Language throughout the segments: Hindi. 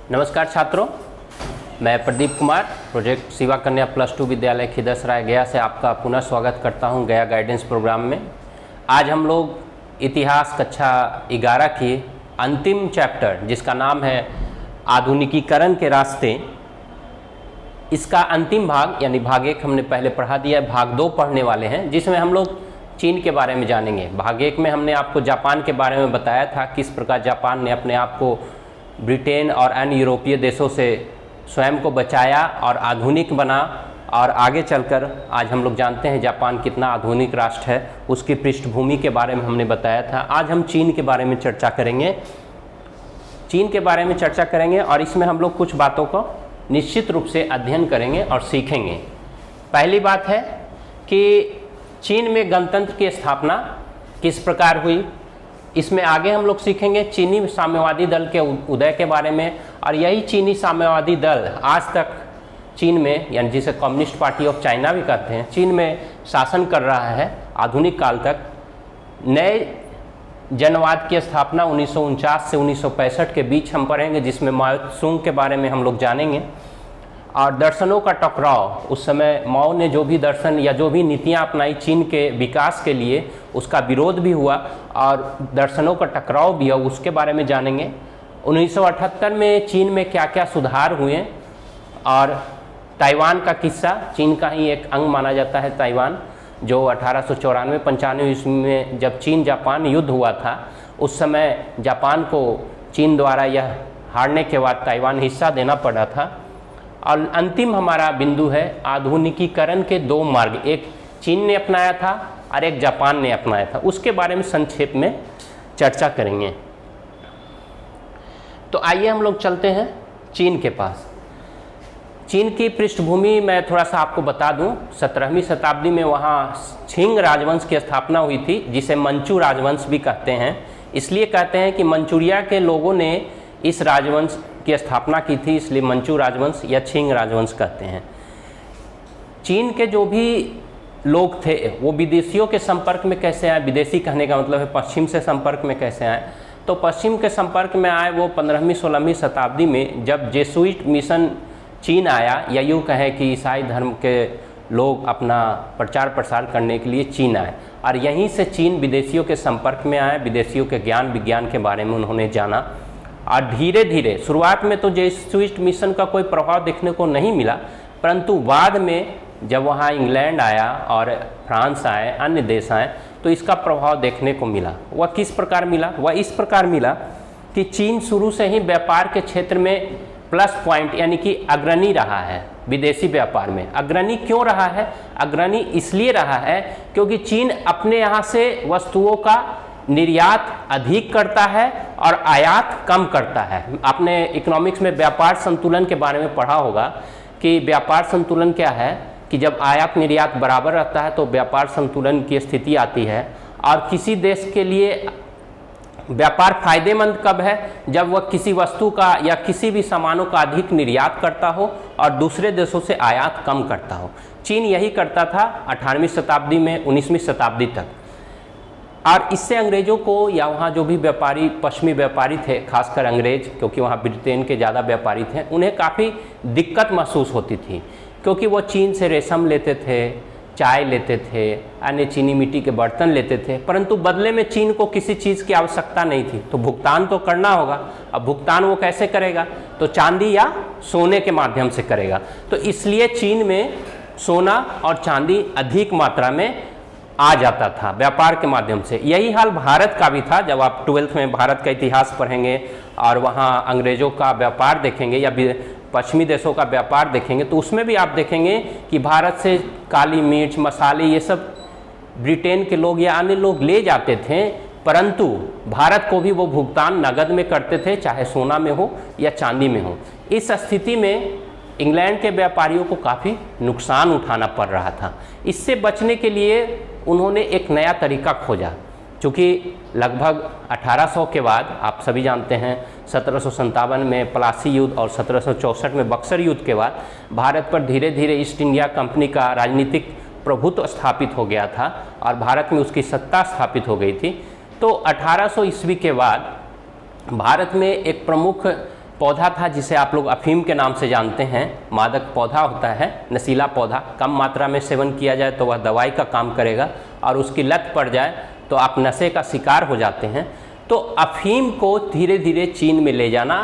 नमस्कार छात्रों, मैं प्रदीप कुमार प्रोजेक्ट शिवा कन्या +2 विद्यालय खिदसराय गया से आपका पुनः स्वागत करता हूं गया गाइडेंस प्रोग्राम में। आज हम लोग इतिहास कक्षा 11 की अंतिम चैप्टर जिसका नाम है आधुनिकीकरण के रास्ते, इसका अंतिम भाग यानी भाग 1 हमने पहले पढ़ा दिया है, भाग 2 पढ़ने वाले हैं जिसमें हम लोग चीन के बारे में जानेंगे। भाग 1 में हमने आपको जापान के बारे में बताया था, किस प्रकार जापान ने अपने आप को ब्रिटेन और अन्य यूरोपीय देशों से स्वयं को बचाया और आधुनिक बना, और आगे चलकर आज हम लोग जानते हैं जापान कितना आधुनिक राष्ट्र है। उसकी पृष्ठभूमि के बारे में हमने बताया था। आज हम चीन के बारे में चर्चा करेंगे, और इसमें हम लोग कुछ बातों को निश्चित रूप से अध्ययन करेंगे और सीखेंगे। पहली बात है कि चीन में गणतंत्र की स्थापना किस प्रकार हुई, इसमें आगे हम लोग सीखेंगे चीनी साम्यवादी दल के उदय के बारे में। और यही चीनी साम्यवादी दल आज तक चीन में, यानी जिसे कम्युनिस्ट पार्टी ऑफ चाइना भी कहते हैं, चीन में शासन कर रहा है आधुनिक काल तक। नए जनवाद की स्थापना 1949 से 1965 के बीच हम पढ़ेंगे, जिसमें माओ त्सुंग के बारे में हम लोग जानेंगे। और दर्शनों का टकराव, उस समय माओ ने जो भी दर्शन या जो भी नीतियां अपनाई चीन के विकास के लिए, उसका विरोध भी हुआ और दर्शनों का टकराव भी हुआ, उसके बारे में जानेंगे। 1978 में चीन में क्या क्या सुधार हुए, और ताइवान का किस्सा, चीन का ही एक अंग माना जाता है ताइवान, जो 1894-95 ईस्वी में जब चीन जापान युद्ध हुआ था, उस समय जापान को चीन द्वारा यह हारने के बाद ताइवान हिस्सा देना पड़ा था। और अंतिम हमारा बिंदु है आधुनिकीकरण के 2 मार्ग, एक चीन ने अपनाया था और एक जापान ने अपनाया था, उसके बारे में संक्षेप में चर्चा करेंगे। तो आइए हम लोग चलते हैं चीन के पास। चीन की पृष्ठभूमि मैं थोड़ा सा आपको बता दूं। 17वीं शताब्दी में वहाँ छिंग राजवंश की स्थापना हुई थी, जिसे मंचू राजवंश भी कहते हैं। इसलिए कहते हैं कि मंचूरिया के लोगों ने इस राजवंश की स्थापना की थी, इसलिए मंचू राजवंश या छिंग राजवंश कहते हैं। चीन के जो भी लोग थे वो विदेशियों के संपर्क में कैसे आए, विदेशी कहने का मतलब है पश्चिम से संपर्क में कैसे आए। तो पश्चिम के संपर्क में आए वो 15वीं-16वीं शताब्दी में, जब जेसुइट मिशन चीन आया, या यूँ कहें कि ईसाई धर्म के लोग अपना प्रचार प्रसार करने के लिए चीन आए, और यहीं से चीन विदेशियों के संपर्क में आए। विदेशियों के ज्ञान विज्ञान के बारे में उन्होंने जाना, और धीरे धीरे शुरुआत में तो जेसुइट मिशन का कोई प्रभाव देखने को नहीं मिला, परंतु बाद में जब वहाँ इंग्लैंड आया और फ्रांस आए, अन्य देश आए, तो इसका प्रभाव देखने को मिला। वह किस प्रकार मिला? वह इस प्रकार मिला कि चीन शुरू से ही व्यापार के क्षेत्र में प्लस पॉइंट यानी कि अग्रणी रहा है। विदेशी व्यापार में अग्रणी क्यों रहा है? अग्रणी इसलिए रहा है क्योंकि चीन अपने यहाँ से वस्तुओं का निर्यात अधिक करता है और आयात कम करता है। आपने इकोनॉमिक्स में व्यापार संतुलन के बारे में पढ़ा होगा कि व्यापार संतुलन क्या है, कि जब आयात निर्यात बराबर रहता है तो व्यापार संतुलन की स्थिति आती है। और किसी देश के लिए व्यापार फायदेमंद कब है? जब वह किसी वस्तु का या किसी भी सामानों का अधिक निर्यात करता हो और दूसरे देशों से आयात कम करता हो। चीन यही करता था 18वीं शताब्दी में 19वीं शताब्दी तक, और इससे अंग्रेज़ों को, या वहाँ जो भी व्यापारी, पश्चिमी व्यापारी थे, खासकर अंग्रेज, क्योंकि वहाँ ब्रिटेन के ज़्यादा व्यापारी थे, उन्हें काफ़ी दिक्कत महसूस होती थी, क्योंकि वो चीन से रेशम लेते थे, चाय लेते थे, अन्य चीनी मिट्टी के बर्तन लेते थे, परंतु बदले में चीन को किसी चीज़ की आवश्यकता नहीं थी, तो भुगतान तो करना होगा। अब भुगतान वो कैसे करेगा? तो चांदी या सोने के माध्यम से करेगा। तो इसलिए चीन में सोना और चांदी अधिक मात्रा में आ जाता था व्यापार के माध्यम से। यही हाल भारत का भी था। जब आप 12th में भारत का इतिहास पढ़ेंगे और वहाँ अंग्रेज़ों का व्यापार देखेंगे या पश्चिमी देशों का व्यापार देखेंगे, तो उसमें भी आप देखेंगे कि भारत से काली मिर्च, मसाले, ये सब ब्रिटेन के लोग या अन्य लोग ले जाते थे, परंतु भारत को भी वो भुगतान नगद में करते थे, चाहे सोना में हो या चांदी में हो। इस स्थिति में इंग्लैंड के व्यापारियों को काफ़ी नुकसान उठाना पड़ रहा था। इससे बचने के लिए उन्होंने एक नया तरीका खोजा। चूँकि लगभग 1800 के बाद, आप सभी जानते हैं 1757 में प्लासी युद्ध और 1764 में बक्सर युद्ध के बाद भारत पर धीरे धीरे ईस्ट इंडिया कंपनी का राजनीतिक प्रभुत्व स्थापित हो गया था और भारत में उसकी सत्ता स्थापित हो गई थी। तो 1800 ईस्वी के बाद भारत में एक प्रमुख पौधा था जिसे आप लोग अफीम के नाम से जानते हैं। मादक पौधा होता है, नशीला पौधा, कम मात्रा में सेवन किया जाए तो वह दवाई का काम करेगा और उसकी लत पड़ जाए तो आप नशे का शिकार हो जाते हैं। तो अफीम को धीरे धीरे चीन में ले जाना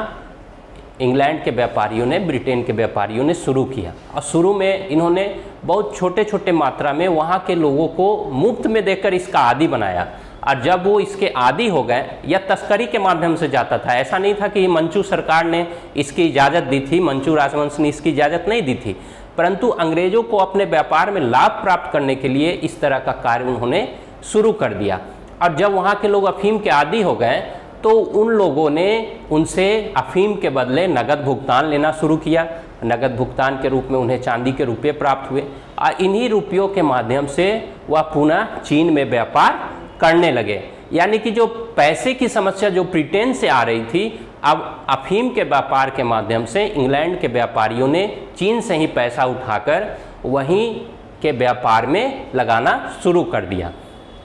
इंग्लैंड के व्यापारियों ने, ब्रिटेन के व्यापारियों ने शुरू किया और शुरू में इन्होंने बहुत छोटे छोटे मात्रा में वहाँ के लोगों को मुफ्त में देकर इसका आदी बनाया। और जब वो इसके आदी हो गए, या तस्करी के माध्यम से जाता था, ऐसा नहीं था कि मंचू सरकार ने इसकी इजाज़त दी थी, मंचू राजवंश ने इसकी इजाज़त नहीं दी थी, परंतु अंग्रेज़ों को अपने व्यापार में लाभ प्राप्त करने के लिए इस तरह का कार्य उन्होंने शुरू कर दिया। और जब वहाँ के लोग अफीम के आदी हो गए तो उन लोगों ने उनसे अफीम के बदले नगद भुगतान लेना शुरू किया। नगद भुगतान के रूप में उन्हें चांदी के रुपये प्राप्त हुए और इन्हीं रुपयों के माध्यम से वह पुनः चीन में व्यापार करने लगे। यानी कि जो पैसे की समस्या जो ब्रिटेन से आ रही थी, अब अफीम के व्यापार के माध्यम से इंग्लैंड के व्यापारियों ने चीन से ही पैसा उठाकर वहीं के व्यापार में लगाना शुरू कर दिया।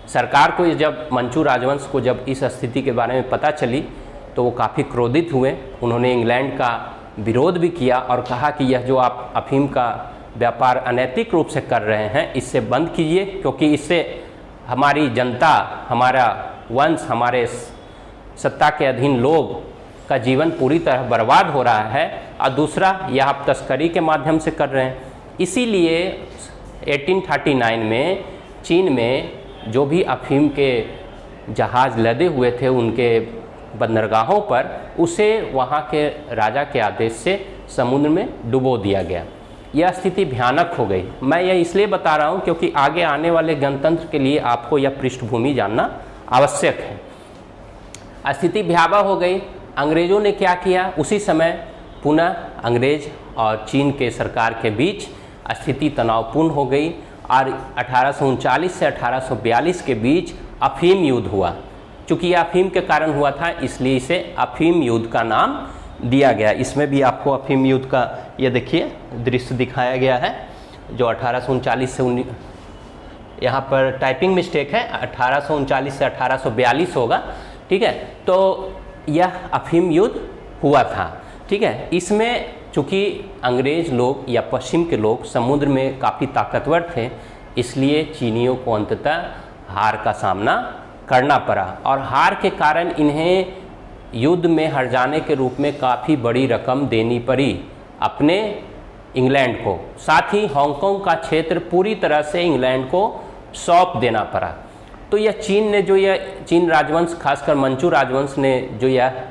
सरकार को जब मंचू राजवंश को जब इस स्थिति के बारे में पता चली तो वो काफ़ी क्रोधित हुए। उन्होंने इंग्लैंड का विरोध भी किया और कहा कि यह जो आप अफीम का व्यापार अनैतिक रूप से कर रहे हैं, इससे बंद कीजिए, क्योंकि इससे हमारी जनता, हमारा वंश, हमारे सत्ता के अधीन लोग का जीवन पूरी तरह बर्बाद हो रहा है। और दूसरा, यह आप तस्करी के माध्यम से कर रहे हैं। इसीलिए 1839 में चीन में जो भी अफीम के जहाज़ लदे हुए थे उनके बंदरगाहों पर, उसे वहाँ के राजा के आदेश से समुद्र में डुबो दिया गया। यह स्थिति भयानक हो गई। मैं यह इसलिए बता रहा हूँ क्योंकि आगे आने वाले गणतंत्र के लिए आपको यह पृष्ठभूमि जानना आवश्यक है। स्थिति भयावह हो गई। अंग्रेज़ों ने क्या किया, उसी समय पुनः अंग्रेज़ और चीन के सरकार के बीच स्थिति तनावपूर्ण हो गई और 1839 से 1842 के बीच अफीम युद्ध हुआ। चूँकि यह अफीम के कारण हुआ था, इसलिए इसे अफीम युद्ध का नाम दिया गया। इसमें भी आपको अफीम युद्ध का ये देखिए दृश्य दिखाया गया है, जो 1839 से यहाँ पर टाइपिंग मिस्टेक है, 1839 से 1842 होगा, ठीक है। तो यह अफीम युद्ध हुआ था, ठीक है। इसमें चूँकि अंग्रेज़ लोग या पश्चिम के लोग समुद्र में काफ़ी ताकतवर थे, इसलिए चीनियों को अंततः हार का सामना करना पड़ा और हार के कारण इन्हें युद्ध में हार जाने के रूप में काफ़ी बड़ी रकम देनी पड़ी अपने इंग्लैंड को। साथ ही हांगकांग का क्षेत्र पूरी तरह से इंग्लैंड को सौंप देना पड़ा। तो यह चीन ने, जो यह चीन राजवंश, खासकर मंचू राजवंश ने जो यह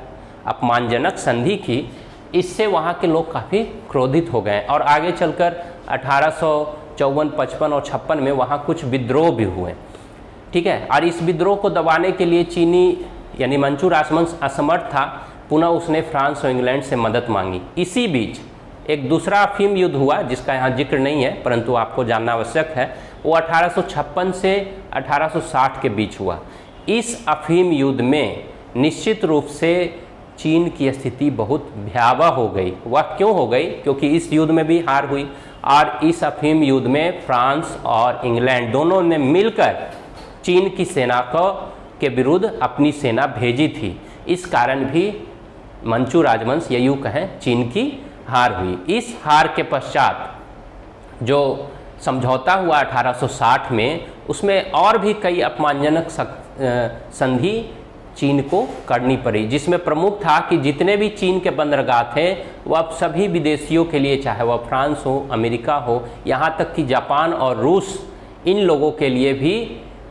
अपमानजनक संधि की, इससे वहाँ के लोग काफ़ी क्रोधित हो गए और आगे चलकर 1854, 55 और 56 में वहाँ कुछ विद्रोह भी हुए, ठीक है। और इस विद्रोह को दबाने के लिए चीनी यानी मंचू राजवंश असमर्थ था। पुनः उसने फ्रांस और इंग्लैंड से मदद मांगी। इसी बीच एक दूसरा अफीम युद्ध हुआ जिसका यहाँ जिक्र नहीं है, परंतु आपको जानना आवश्यक है। वो 1856 से 1860 के बीच हुआ। इस अफीम युद्ध में निश्चित रूप से चीन की स्थिति बहुत भयावह हो गई। वह क्यों हो गई? क्योंकि इस युद्ध में भी हार हुई और इस अफीम युद्ध में फ्रांस और इंग्लैंड दोनों ने मिलकर चीन की सेना के विरुद्ध अपनी सेना भेजी थी। इस कारण भी मंचू राजवंश, या यूँ कहें, चीन की हार हुई। इस हार के पश्चात जो समझौता हुआ 1860 में, उसमें और भी कई अपमानजनक संधि चीन को करनी पड़ी, जिसमें प्रमुख था कि जितने भी चीन के बंदरगाह थे वह अब सभी विदेशियों के लिए, चाहे वह फ्रांस हो, अमेरिका हो, यहाँ तक कि जापान और रूस, इन लोगों के लिए भी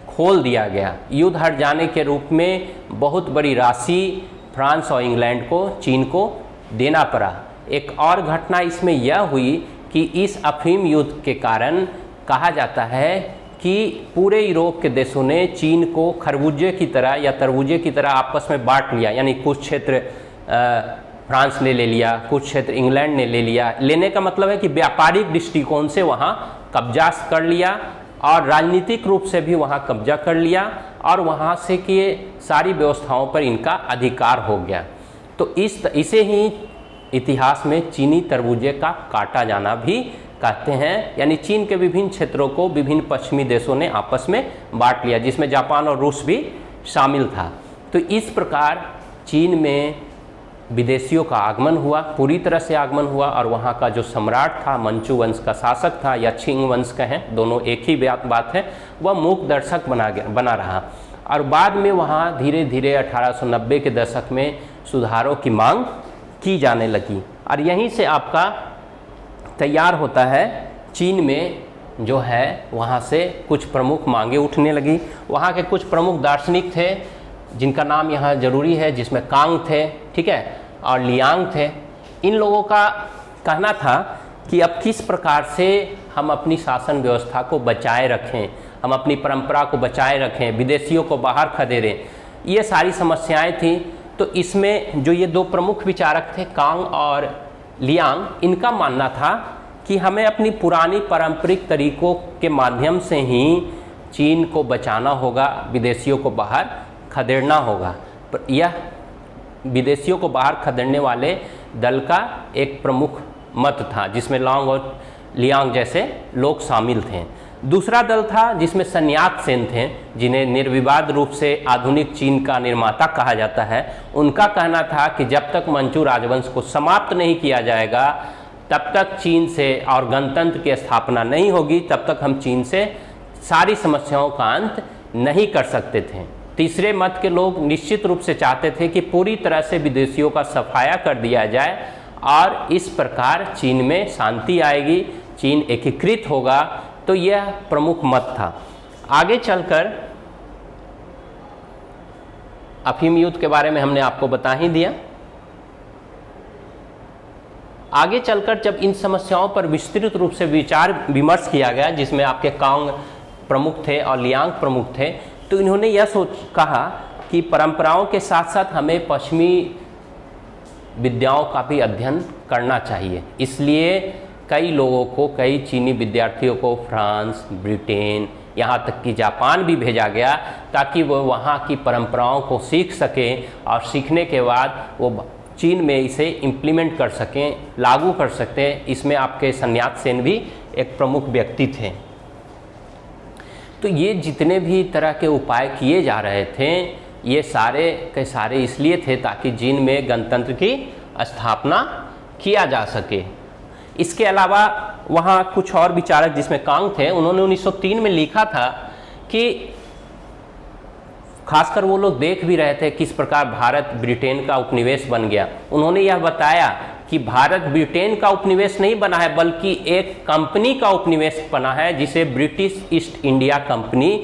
खोल दिया गया। युद्ध हार जाने के रूप में बहुत बड़ी राशि फ्रांस और इंग्लैंड को, चीन को देना पड़ा। एक और घटना इसमें यह हुई कि इस अफीम युद्ध के कारण कहा जाता है कि पूरे यूरोप के देशों ने चीन को खरबूजे की तरह या तरबूजे की तरह आपस में बांट लिया। यानी कुछ क्षेत्र फ्रांस ने ले लिया, कुछ क्षेत्र इंग्लैंड ने ले लिया। लेने का मतलब है कि व्यापारिक दृष्टिकोण से वहाँ कब्जा कर लिया और राजनीतिक रूप से भी वहाँ कब्जा कर लिया और वहाँ से कि सारी व्यवस्थाओं पर इनका अधिकार हो गया। तो इसे ही इतिहास में चीनी तरबूजे का काटा जाना भी कहते हैं। यानी चीन के विभिन्न क्षेत्रों को विभिन्न पश्चिमी देशों ने आपस में बांट लिया, जिसमें जापान और रूस भी शामिल था। तो इस प्रकार चीन में विदेशियों का आगमन हुआ, पूरी तरह से आगमन हुआ, और वहाँ का जो सम्राट था, मंचू वंश का शासक था या छिंग वंश कहें, दोनों एक ही बात है, वह मूक दर्शक बना रहा। और बाद में वहाँ धीरे धीरे 1890 के दशक में सुधारों की मांग की जाने लगी, और यहीं से आपका तैयार होता है चीन में जो है वहाँ से कुछ प्रमुख मांगे उठने लगी। वहाँ के कुछ प्रमुख दार्शनिक थे जिनका नाम यहाँ जरूरी है, जिसमें कांग थे, ठीक है, और लियांग थे। इन लोगों का कहना था कि अब किस प्रकार से हम अपनी शासन व्यवस्था को बचाए रखें, हम अपनी परंपरा को बचाए रखें, विदेशियों को बाहर खदेड़ें, ये सारी समस्याएं थी। तो इसमें जो ये दो प्रमुख विचारक थे, कांग और लियांग, इनका मानना था कि हमें अपनी पुरानी पारंपरिक तरीकों के माध्यम से ही चीन को बचाना होगा, विदेशियों को बाहर खदेड़ना होगा। यह विदेशियों को बाहर खदेड़ने वाले दल का एक प्रमुख मत था, जिसमें लॉन्ग और लियांग जैसे लोग शामिल थे। दूसरा दल था जिसमें सन्यात सेन थे, जिन्हें निर्विवाद रूप से आधुनिक चीन का निर्माता कहा जाता है। उनका कहना था कि जब तक मंचू राजवंश को समाप्त नहीं किया जाएगा, तब तक चीन से और गणतंत्र की स्थापना नहीं होगी, तब तक हम चीन से सारी समस्याओं का अंत नहीं कर सकते थे। तीसरे मत के लोग निश्चित रूप से चाहते थे कि पूरी तरह से विदेशियों का सफाया कर दिया जाए, और इस प्रकार चीन में शांति आएगी, चीन एकीकृत होगा। तो यह प्रमुख मत था। आगे चलकर अफीम युद्ध के बारे में हमने आपको बता ही दिया। आगे चलकर जब इन समस्याओं पर विस्तृत रूप से विचार विमर्श किया गया, जिसमें आपके कांग प्रमुख थे और लियांग प्रमुख थे, तो इन्होंने यह कहा कि परंपराओं के साथ साथ हमें पश्चिमी विद्याओं का भी अध्ययन करना चाहिए। इसलिए कई लोगों को, कई चीनी विद्यार्थियों को फ्रांस, ब्रिटेन, यहाँ तक कि जापान भी भेजा गया, ताकि वो वहाँ की परंपराओं को सीख सकें, और सीखने के बाद वो चीन में इसे इम्प्लीमेंट कर सकें, लागू कर सकते। इसमें आपके सन्यात सेन भी एक प्रमुख व्यक्ति थे। तो ये जितने भी तरह के उपाय किए जा रहे थे, ये सारे के सारे इसलिए थे ताकि चीन में गणतंत्र की स्थापना किया जा सके। इसके अलावा वहाँ कुछ और विचारक, जिसमें कांग थे, उन्होंने 1903 में लिखा था कि खासकर वो लोग देख भी रहे थे किस प्रकार भारत ब्रिटेन का उपनिवेश बन गया। उन्होंने यह बताया कि भारत ब्रिटेन का उपनिवेश नहीं बना है, बल्कि एक कंपनी का उपनिवेश बना है, जिसे ब्रिटिश ईस्ट इंडिया कंपनी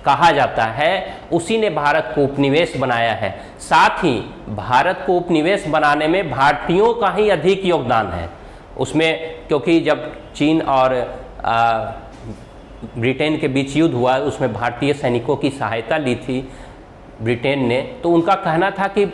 कहा जाता है। उसी ने भारत को उपनिवेश बनाया है। साथ ही भारत को उपनिवेश बनाने में भारतीयों का ही अधिक योगदान है उसमें, क्योंकि जब चीन और ब्रिटेन के बीच युद्ध हुआ, उसमें भारतीय सैनिकों की सहायता ली थी ब्रिटेन ने। तो उनका कहना था कि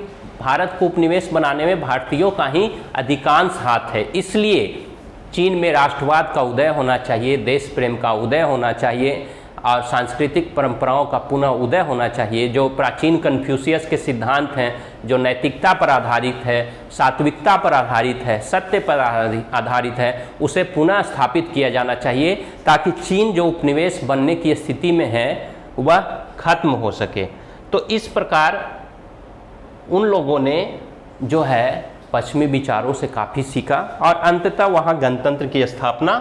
भारत को उपनिवेश बनाने में भारतीयों का ही अधिकांश हाथ है। इसलिए चीन में राष्ट्रवाद का उदय होना चाहिए, देश प्रेम का उदय होना चाहिए, और सांस्कृतिक परंपराओं का पुनः उदय होना चाहिए। जो प्राचीन कन्फ्यूशियस के सिद्धांत हैं, जो नैतिकता पर आधारित है, सात्विकता पर आधारित है, सत्य पर आधारित है, उसे पुनः स्थापित किया जाना चाहिए, ताकि चीन जो उपनिवेश बनने की स्थिति में है वह खत्म हो सके। तो इस प्रकार उन लोगों ने जो है पश्चिमी विचारों से काफ़ी सीखा, और अंततः वहाँ गणतंत्र की स्थापना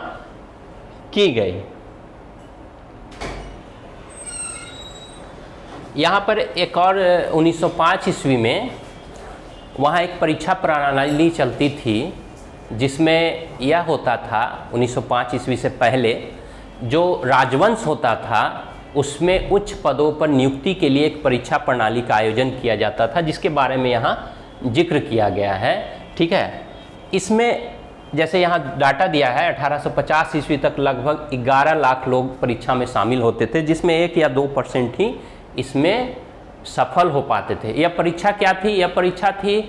की गई। यहाँ पर एक और 1905 ईस्वी में वहाँ एक परीक्षा प्रणाली चलती थी, जिसमें यह होता था 1905 ईस्वी से पहले जो राजवंश होता था उसमें उच्च पदों पर नियुक्ति के लिए एक परीक्षा प्रणाली का आयोजन किया जाता था, जिसके बारे में यहाँ जिक्र किया गया है। ठीक है, इसमें जैसे यहाँ डाटा दिया है 1850 ईस्वी तक लगभग 11 लाख लोग परीक्षा में शामिल होते थे, जिसमें 1 या 2% ही इसमें सफल हो पाते थे। यह परीक्षा क्या थी? यह परीक्षा थी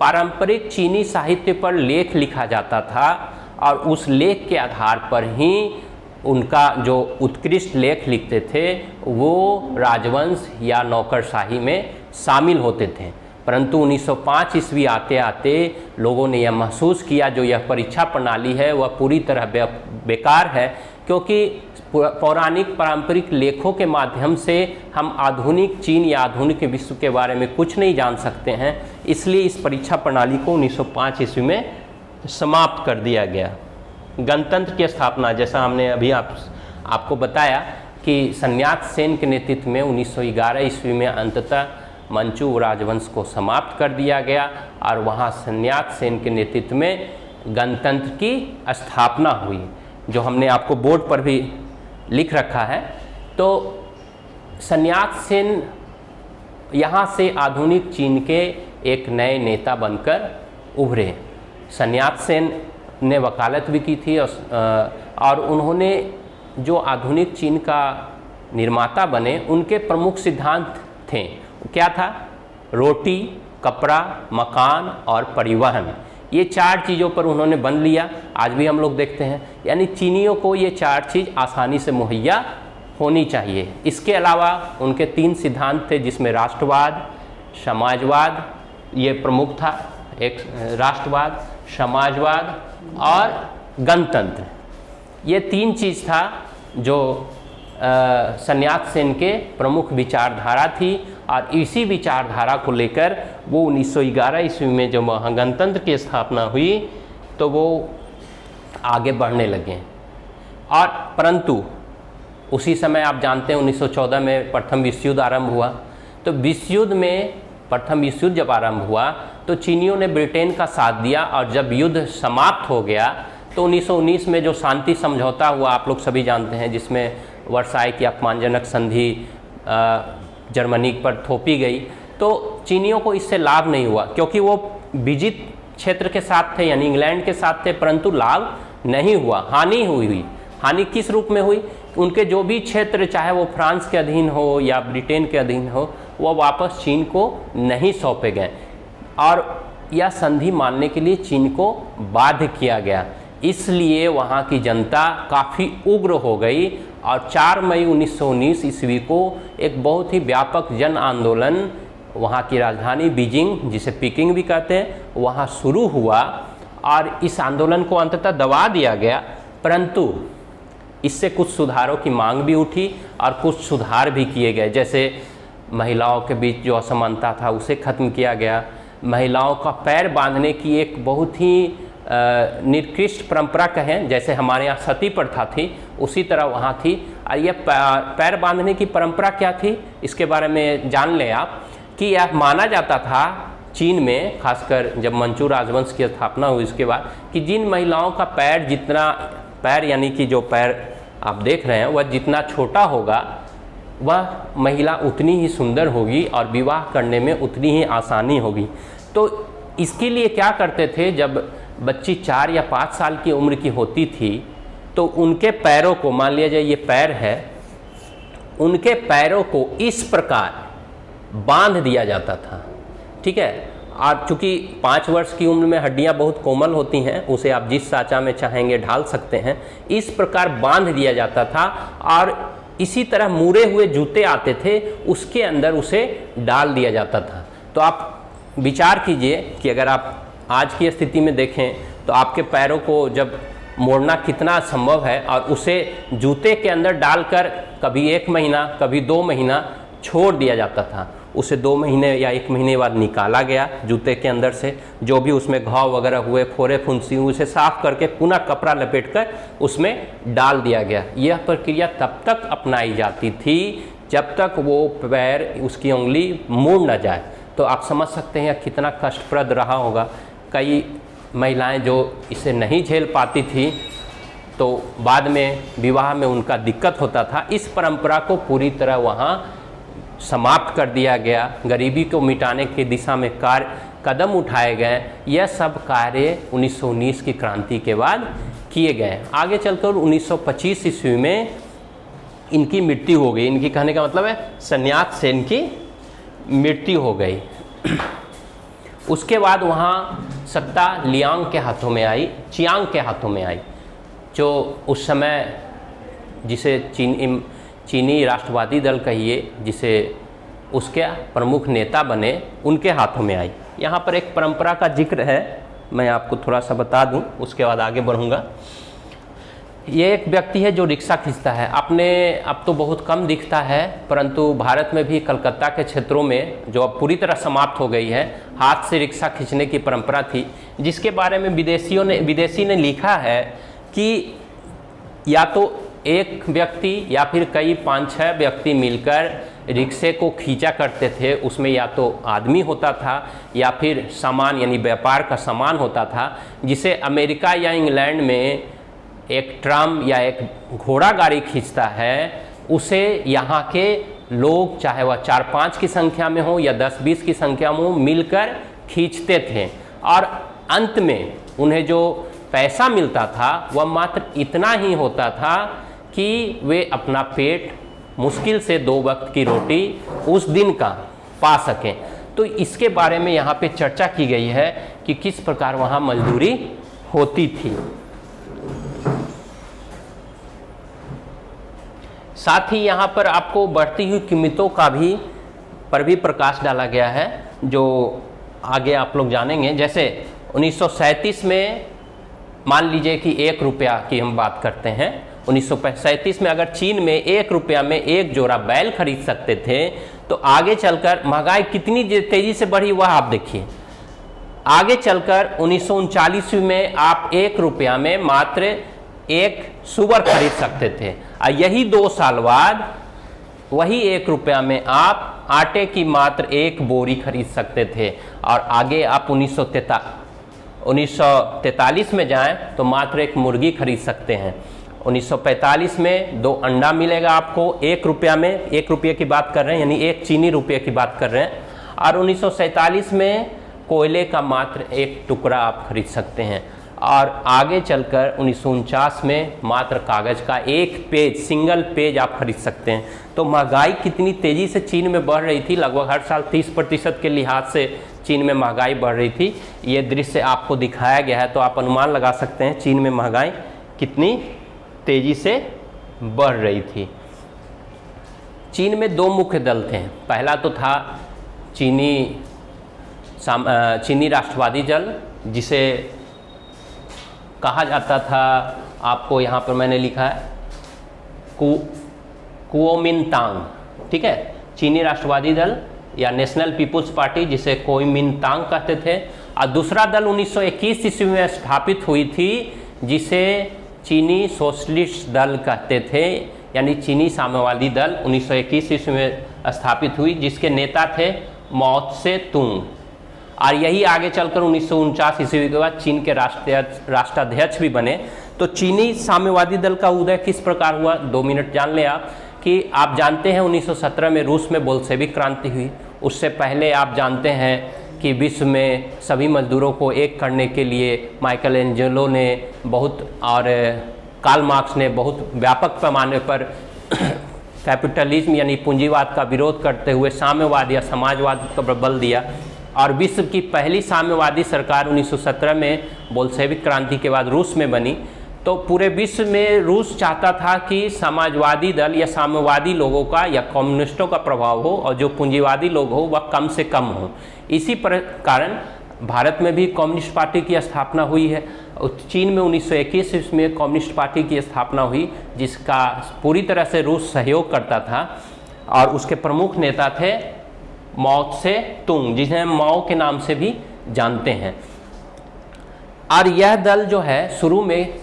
पारंपरिक चीनी साहित्य पर लेख लिखा जाता था, और उस लेख के आधार पर ही उनका जो उत्कृष्ट लेख लिखते थे वो राजवंश या नौकरशाही में शामिल होते थे। परंतु 1905 ईस्वी आते आते लोगों ने यह महसूस किया जो यह परीक्षा प्रणाली है वह पूरी तरह बेकार है, क्योंकि पौराणिक पारंपरिक लेखों के माध्यम से हम आधुनिक चीन या आधुनिक विश्व के बारे में कुछ नहीं जान सकते हैं। इसलिए इस परीक्षा प्रणाली को 1905 ईस्वी में समाप्त कर दिया गया। गणतंत्र की स्थापना, जैसा हमने अभी आपको बताया कि सन्यात सेन के नेतृत्व में 1911 ईस्वी में अंततः मंचू राजवंश को समाप्त कर दिया गया और वहाँ सन्यात सेन के नेतृत्व में गणतंत्र की स्थापना हुई, जो हमने आपको बोर्ड पर भी लिख रखा है। तो सन्यात सेन यहाँ से आधुनिक चीन के एक नए नेता बनकर उभरे। सन्यात सेन ने वकालत भी की थी और उन्होंने जो आधुनिक चीन का निर्माता बने, उनके प्रमुख सिद्धांत थे। क्या था? रोटी, कपड़ा, मकान और परिवहन। ये 4 चीज़ों पर उन्होंने बन लिया। आज भी हम लोग देखते हैं, यानी चीनियों को ये 4 चीज़ आसानी से मुहैया होनी चाहिए। इसके अलावा उनके 3 सिद्धांत थे, जिसमें राष्ट्रवाद, समाजवाद ये प्रमुख था। एक राष्ट्रवाद, समाजवाद और गणतंत्र, ये 3 चीज़ था जो सन्यात सेन के प्रमुख विचारधारा थी। और इसी विचारधारा को लेकर वो 1911 ईस्वी में जब वहाँ गणतंत्र की स्थापना हुई तो वो आगे बढ़ने लगे। और परंतु उसी समय आप जानते हैं 1914 में प्रथम विश्व युद्ध आरंभ हुआ। तो विश्व युद्ध में प्रथम विश्व युद्ध जब आरंभ हुआ तो चीनियों ने ब्रिटेन का साथ दिया, और जब युद्ध समाप्त हो गया तो 1919 में जो शांति समझौता हुआ, आप लोग सभी जानते हैं, जिसमें वर्साई की अपमानजनक संधि जर्मनी पर थोपी गई, तो चीनियों को इससे लाभ नहीं हुआ, क्योंकि वो विजित क्षेत्र के साथ थे, यानी इंग्लैंड के साथ थे, परंतु लाभ नहीं हुआ, हानि हुई। हानि किस रूप में हुई? उनके जो भी क्षेत्र, चाहे वो फ्रांस के अधीन हो या ब्रिटेन के अधीन हो, वो वापस चीन को नहीं सौंपे गए और यह संधि मानने के लिए चीन को बाध्य किया गया। इसलिए वहाँ की जनता काफ़ी उग्र हो गई और 4 मई 1919 ईस्वी को एक बहुत ही व्यापक जन आंदोलन वहाँ की राजधानी बीजिंग, जिसे पीकिंग भी कहते हैं, वहाँ शुरू हुआ और इस आंदोलन को अंततः दबा दिया गया। परंतु इससे कुछ सुधारों की मांग भी उठी और कुछ सुधार भी किए गए, जैसे महिलाओं के बीच जो असमानता था उसे ख़त्म किया गया। महिलाओं का पैर बांधने की एक बहुत ही निकृष्ट परंपरा कहें, जैसे हमारे यहाँ सती प्रथा थी, उसी तरह वहाँ थी। और यह पैर बांधने की परंपरा क्या थी, इसके बारे में जान लें आप, कि यह माना जाता था चीन में, खासकर जब मंचू राजवंश की स्थापना हुई उसके बाद, कि जिन महिलाओं का पैर यानी कि जो पैर आप देख रहे हैं वह जितना छोटा होगा, वह महिला उतनी ही सुंदर होगी और विवाह करने में उतनी ही आसानी होगी। तो इसके लिए क्या करते थे, जब बच्ची 4 या 5 साल की उम्र की होती थी तो उनके पैरों को, मान लिया जाए ये पैर है, उनके पैरों को इस प्रकार बांध दिया जाता था, ठीक है। और चूँकि 5 वर्ष की उम्र में हड्डियां बहुत कोमल होती हैं, उसे आप जिस साँचा में चाहेंगे ढाल सकते हैं, इस प्रकार बांध दिया जाता था। और इसी तरह मुड़े हुए जूते आते थे, उसके अंदर उसे डाल दिया जाता था। तो आप विचार कीजिए कि अगर आप आज की स्थिति में देखें तो आपके पैरों को जब मोड़ना कितना संभव है, और उसे जूते के अंदर डालकर कभी 1 महीना कभी 2 महीना छोड़ दिया जाता था। उसे 2 महीने या 1 महीने बाद निकाला गया जूते के अंदर से, जो भी उसमें घाव वगैरह हुए, फोरे फुंसी हुए, उसे साफ करके पुनः कपड़ा लपेटकर उसमें डाल दिया गया। यह प्रक्रिया तब तक अपनाई जाती थी जब तक वो पैर, उसकी उंगली मुड़ न जाए। तो आप समझ सकते हैं कितना कष्टप्रद रहा होगा। कई महिलाएं जो इसे नहीं झेल पाती थी तो बाद में विवाह में उनका दिक्कत होता था। इस परंपरा को पूरी तरह वहाँ समाप्त कर दिया गया। गरीबी को मिटाने की दिशा में कदम उठाए गए। यह सब कार्य 1919 की क्रांति के बाद किए गए। आगे चलकर 1925 ईस्वी में इनकी मृत्यु हो गई। इनकी कहने का मतलब है सन्यात सेन की मृत्यु हो गई। उसके बाद वहाँ सत्ता लियांग के हाथों में आई, चियांग के हाथों में आई, जो उस समय जिसे चीनी राष्ट्रवादी दल कहिए, जिसे उसके प्रमुख नेता बने, उनके हाथों में आई। यहाँ पर एक परंपरा का जिक्र है, मैं आपको थोड़ा सा बता दूं, उसके बाद आगे बढ़ूँगा। ये एक व्यक्ति है जो रिक्शा खींचता है। आपने अब तो बहुत कम दिखता है, परंतु भारत में भी कलकत्ता के क्षेत्रों में जो अब पूरी तरह समाप्त हो गई है, हाथ से रिक्शा खींचने की परंपरा थी, जिसके बारे में विदेशी ने लिखा है कि या तो एक व्यक्ति या फिर कई 5-6 व्यक्ति मिलकर रिक्शे को खींचा करते थे। उसमें या तो आदमी होता था या फिर सामान यानी व्यापार का सामान होता था, जिसे अमेरिका या इंग्लैंड में एक ट्रम या एक घोड़ा गाड़ी खींचता है, उसे यहाँ के लोग चाहे वह 4-5 की संख्या में हो या 10-20 की संख्या में हो मिलकर खींचते थे। और अंत में उन्हें जो पैसा मिलता था वह मात्र इतना ही होता था कि वे अपना पेट, मुश्किल से 2 वक्त की रोटी उस दिन का पा सकें। तो इसके बारे में यहाँ पे चर्चा की गई है कि किस प्रकार वहाँ मजदूरी होती थी। साथ ही यहाँ पर आपको बढ़ती हुई कीमतों पर भी प्रकाश डाला गया है, जो आगे आप लोग जानेंगे। जैसे 1937 में मान लीजिए कि 1 रुपया की हम बात करते हैं। 1937 में अगर चीन में 1 रुपया में 1 जोड़ा बैल खरीद सकते थे, तो आगे चलकर महंगाई कितनी तेजी से बढ़ी वह आप देखिए। आगे चलकर 1939 में आप 1 रुपया में मात्र 1 सुअर खरीद सकते थे, और यही 2 साल बाद वही 1 रुपया में आप आटे की मात्र 1 बोरी खरीद सकते थे। और आगे आप 1943 में जाएं तो मात्र 1 मुर्गी खरीद सकते हैं। 1945 में 2 अंडा मिलेगा आपको 1 रुपया में, 1 रुपये की बात कर रहे हैं, यानी 1 चीनी रुपये की बात कर रहे हैं। और 1947 में कोयले का मात्र 1 टुकड़ा आप खरीद सकते हैं। और आगे चलकर 1949 में मात्र कागज़ का 1 पेज, सिंगल पेज आप खरीद सकते हैं। तो महंगाई कितनी तेज़ी से चीन में बढ़ रही थी, लगभग हर साल 30% के लिहाज से चीन में महंगाई बढ़ रही थी। ये दृश्य आपको दिखाया गया है, तो आप अनुमान लगा सकते हैं चीन में महंगाई कितनी तेज़ी से बढ़ रही थी। चीन में 2 मुख्य दल थे। पहला तो था चीनी राष्ट्रवादी दल, जिसे कहा जाता था, आपको यहाँ पर मैंने लिखा है कुओमिंतांग, ठीक है, चीनी राष्ट्रवादी दल या नेशनल पीपुल्स पार्टी, जिसे कुओमिंतांग कहते थे। और दूसरा दल 1921 ईस्वी में स्थापित हुई थी, जिसे चीनी सोशलिस्ट दल कहते थे, यानी चीनी साम्यवादी दल 1921 ईस्वी में स्थापित हुई, जिसके नेता थे माओ त्से तुंग। और यही आगे चलकर 1949 ईस्वी के बाद चीन के राष्ट्राध्यक्ष भी बने। तो चीनी साम्यवादी दल का उदय किस प्रकार हुआ, 2 मिनट जान लें आप। कि आप जानते हैं 1917 में रूस में बोल्शेविक क्रांति हुई। उससे पहले आप जानते हैं कि विश्व में सभी मजदूरों को एक करने के लिए माइकल एंजेलो ने बहुत, और कार्ल मार्क्स ने बहुत व्यापक पैमाने पर कैपिटलिज्म यानी पूंजीवाद का विरोध करते हुए साम्यवाद या समाजवाद पर बल दिया। और विश्व की पहली साम्यवादी सरकार 1917 में बोल्शेविक क्रांति के बाद रूस में बनी। तो पूरे विश्व में रूस चाहता था कि समाजवादी दल या साम्यवादी लोगों का या कम्युनिस्टों का प्रभाव हो, और जो पूंजीवादी लोग हो वह कम से कम हो। इसी कारण भारत में भी कम्युनिस्ट पार्टी की स्थापना हुई है। चीन में 1921 ईस्वी में कम्युनिस्ट पार्टी की स्थापना हुई, जिसका पूरी तरह से रूस सहयोग करता था। और उसके प्रमुख नेता थे माओ त्से तुंग, जिन्हें माओ के नाम से भी जानते हैं। और यह दल जो है शुरू में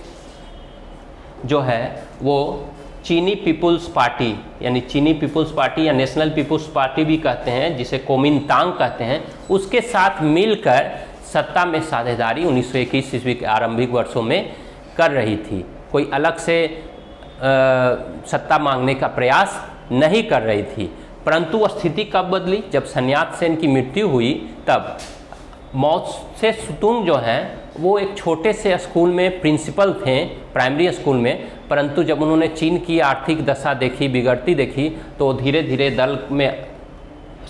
जो है वो चीनी पीपुल्स पार्टी, यानी चीनी पीपुल्स पार्टी या नेशनल पीपुल्स पार्टी भी कहते हैं, जिसे कुओमिंतांग कहते हैं, उसके साथ मिलकर सत्ता में साझेदारी 1921 ईस्वी के आरंभिक वर्षों में कर रही थी। कोई अलग से सत्ता मांगने का प्रयास नहीं कर रही थी। परंतु स्थिति कब बदली, जब सन यात सेन की मृत्यु हुई, तब माओ त्से तुंग जो हैं वो एक छोटे से स्कूल में प्रिंसिपल थे, प्राइमरी स्कूल में। परंतु जब उन्होंने चीन की आर्थिक दशा देखी, बिगड़ती देखी, तो धीरे धीरे दल में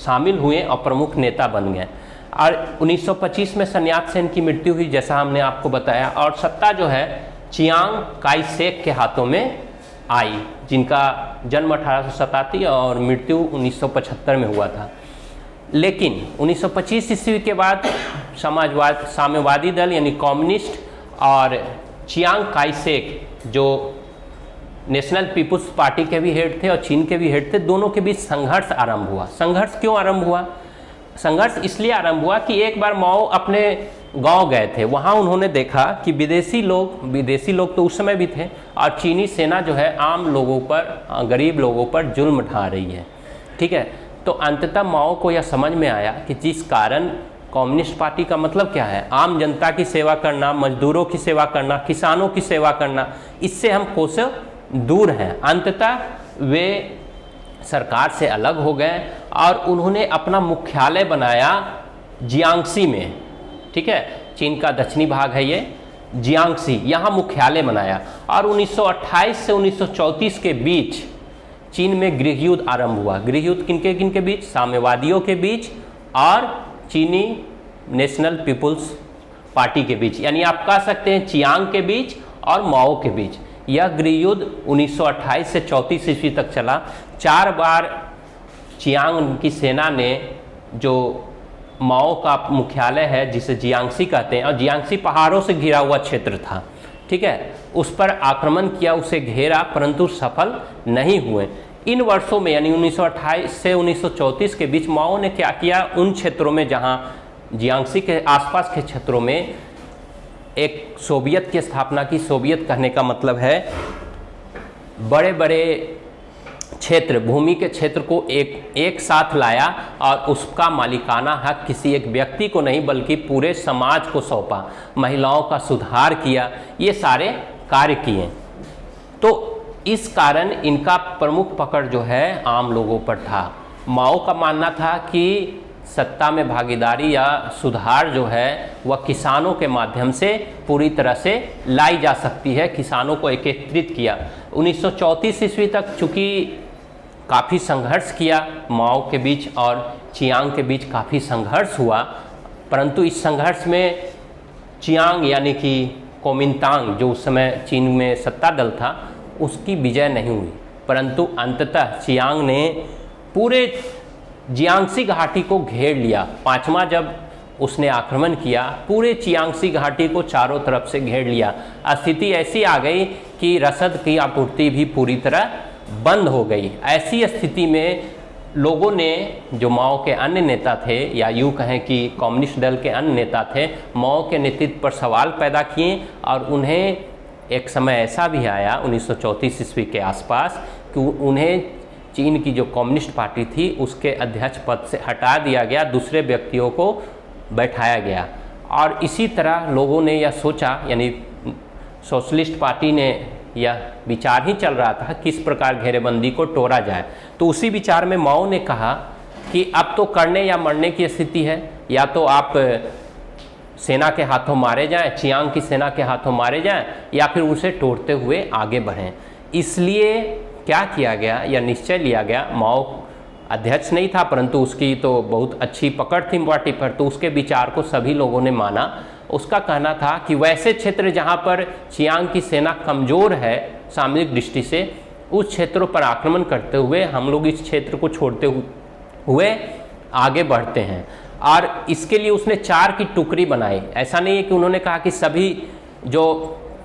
शामिल हुए और प्रमुख नेता बन गए। और 1925 में सन यात सेन की मृत्यु हुई, जैसा हमने आपको बताया, और सत्ता जो है चियांग काई शेक के हाथों में आई, जिनका जन्म 1887 और मृत्यु 1975 में हुआ था। लेकिन 1925 ईस्वी के बाद साम्यवादी दल यानी कम्युनिस्ट और चियांग काई शेक जो नेशनल पीपुल्स पार्टी के भी हेड थे और चीन के भी हेड थे, दोनों के बीच संघर्ष आरंभ हुआ। संघर्ष क्यों आरंभ हुआ? संघर्ष इसलिए आरंभ हुआ कि एक बार माओ अपने गांव गए थे, वहां उन्होंने देखा कि विदेशी लोग तो उस समय भी थे और चीनी सेना जो है आम लोगों पर, गरीब लोगों पर जुल्म ढा रही है। ठीक है, तो अंततः माओ को यह समझ में आया कि जिस कारण कम्युनिस्ट पार्टी का मतलब क्या है, आम जनता की सेवा करना, मजदूरों की सेवा करना, किसानों की सेवा करना, इससे हम कोसों दूर हैं। अंततः वे सरकार से अलग हो गए और उन्होंने अपना मुख्यालय बनाया जियांगसी में। ठीक है, चीन का दक्षिणी भाग है ये जियांगसी, यहाँ मुख्यालय बनाया। और 1928 से 1934 के बीच चीन में गृह युद्ध आरंभ हुआ। गृह युद्ध किनके किनके बीच? साम्यवादियों के बीच और चीनी नेशनल पीपुल्स पार्टी के बीच, यानी आप कह सकते हैं चियांग के बीच और माओ के बीच। यह गृह युद्ध 1928 से 34 ईस्वी तक चला। 4 बार चियांग की सेना ने, जो माओ का मुख्यालय है जिसे जियांगसी कहते हैं, और जियांगसी पहाड़ों से घिरा हुआ क्षेत्र था, ठीक है, उस पर आक्रमण किया, उसे घेरा, परंतु सफल नहीं हुए। इन वर्षों में यानी 1928 से 1934 के बीच माओ ने क्या किया, उन क्षेत्रों में जहां जियांगसी के आसपास के क्षेत्रों में एक सोवियत की स्थापना की। सोवियत कहने का मतलब है बड़े बड़े क्षेत्र, भूमि के क्षेत्र को एक साथ लाया और उसका मालिकाना हक किसी एक व्यक्ति को नहीं बल्कि पूरे समाज को सौंपा। महिलाओं का सुधार किया, ये सारे कार्य किए। तो इस कारण इनका प्रमुख पकड़ जो है आम लोगों पर था। माओ का मानना था कि सत्ता में भागीदारी या सुधार जो है वह किसानों के माध्यम से पूरी तरह से लाई जा सकती है। किसानों को एकीकृत किया। 1934 ईस्वी तक चूँकि काफ़ी संघर्ष किया माओ के बीच और चियांग के बीच काफ़ी संघर्ष हुआ, परंतु इस संघर्ष में चियांग यानी कि कोमिंतांग जो उस समय चीन में सत्ता दल था उसकी विजय नहीं हुई, परंतु अंततः चियांग ने पूरे जियांगसी घाटी को घेर लिया। 5वां जब उसने आक्रमण किया, पूरे जियांगसी घाटी को चारों तरफ से घेर लिया। स्थिति ऐसी आ गई कि रसद की आपूर्ति भी पूरी तरह बंद हो गई। ऐसी स्थिति में लोगों ने, जो माओ के अन्य नेता थे या यूँ कहें कि कम्युनिस्ट दल के अन्य नेता थे, माओ के नेतृत्व पर सवाल पैदा किए और उन्हें एक समय ऐसा भी आया 1934 ईस्वी के आसपास कि उन्हें चीन की जो कम्युनिस्ट पार्टी थी उसके अध्यक्ष पद से हटा दिया गया, दूसरे व्यक्तियों को बैठाया गया। और इसी तरह लोगों ने यह सोचा, यानी सोशलिस्ट पार्टी ने यह विचार ही चल रहा था किस प्रकार घेरेबंदी को तोड़ा जाए। तो उसी विचार में माओ ने कहा कि अब तो करने या मरने की स्थिति है, या तो आप सेना के हाथों मारे जाएं, चियांग की सेना के हाथों मारे जाएं, या फिर उसे तोड़ते हुए आगे बढ़ें। इसलिए क्या किया गया, यह निश्चय लिया गया। माओ अध्यक्ष नहीं था परंतु उसकी तो बहुत अच्छी पकड़ थी पार्टी पर, तो उसके विचार को सभी लोगों ने माना। उसका कहना था कि वैसे क्षेत्र जहां पर चियांग की सेना कमज़ोर है सामरिक दृष्टि से, उस क्षेत्रों पर आक्रमण करते हुए हम लोग इस क्षेत्र को छोड़ते हुए आगे बढ़ते हैं। और इसके लिए उसने 4 की टुकड़ी बनाई। ऐसा नहीं है कि उन्होंने कहा कि सभी जो